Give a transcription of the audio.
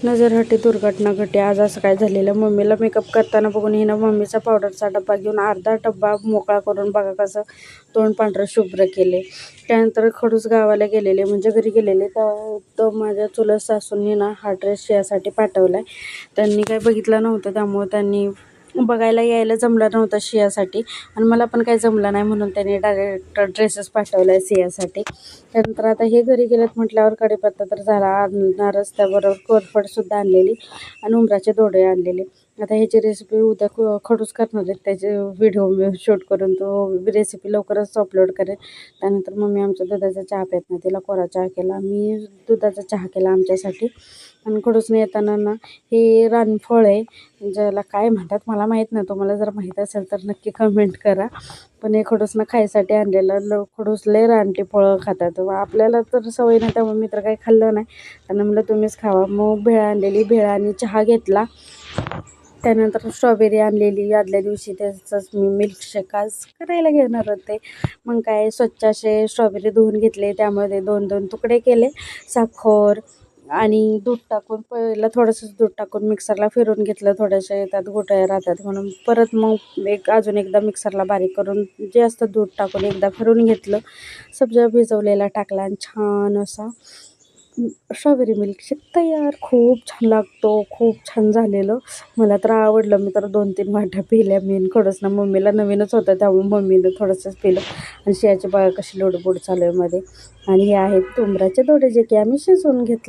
नजर दुर्घटना घटे. आज असं काय झालेलं, मम्मीला मेकअप करताना बघून हिनं मम्मीचा पावडरचा डब्बा घेऊन अर्धा डब्बा मोकळा करून बघा कसं तोंड पांढरं शुभ्र केले. त्यानंतर खडूस गावाला गेलेले, म्हणजे घरी गेलेले, तर माझ्या चुलत सासूंनी ना हा ड्रेस शियासाठी पाठवला आहे. त्यांनी काही बघितलं नव्हतं, त्यामुळे त्यांनी बघायला यायला जमलं नव्हतं शियासाठी, आणि मला पण काही जमलं नाही म्हणून त्यांनी डायरेक्ट ड्रेसेस पाठवला आहे शियासाठी. त्यानंतर आता हे घरी गेलेत म्हटल्यावर कढीपत्ता तर झाला आणणारच, त्याबरोबर कोरफडसुद्धा आणलेली आणि उंबराचे दोडे आणलेले. आता ह्याची रेसिपी उद्या खडूस करणार आहेत, त्याचे व्हिडिओ मी शूट करून तो रेसिपी लवकरच अपलोड करेन. त्यानंतर मम्मी आमच्या दुधाचा चहा पित नाही, तिला कोरा चहा केला, मी दुधाचा चहा केला आमच्यासाठी. आणि खडूसने येताना ना हे रानफळ आहे, ज्याला काय म्हणतात मला माहीत नाही, तुम्हाला जर माहीत असेल तर नक्की कमेंट करा. पण हे खडूसनं खायसाठी आणलेलं. खडूस लय रानटी फळं खातात, आपल्याला तर सवय नाही, त्यामुळे मी तर काही खाल्लं नाही. त्यांना म्हणलं तुम्हीच खावा. मग भेळ आणलेली, भेळ आणि चहा घेतला. त्यानंतर स्ट्रॉबेरी आणलेली आदल्या दिवशी, त्याचंच मी मिल्कशेक आज करायला घेणार होते. मग काय स्वच्छ असे स्ट्रॉबेरी धुवून घेतले, त्यामध्ये 2-2 तुकडे केले, साखर आणि दूध टाकून, पहिलं थोडंसं दूध टाकून मिक्सरला फिरवून घेतलं. थोड्याशा त्यात गोटया राहतात म्हणून परत मग अजून एकदा मिक्सरला बारीक करून जे असतं दूध टाकून एकदा फिरवून घेतलं. सब्जा भिजवलेला टाकला आणि छान असा स्ट्रॉबेरी मिल्कशेक तयार. खूप छान लागतो, खूप छान झालेलं, मला तर आवडलं. मी तर 2-3 वाट्या पिल्या. मी खडूस ना मम्मीला नवीनच होतं, त्यामुळे मम्मीनं थोडंसंच पिलं. आणि शियाची बघा कशी लोडबोड चालू आहे मध्ये. आणि हे आहेत उंबराचे दोडे, जे की आम्ही शिजवून घेतले.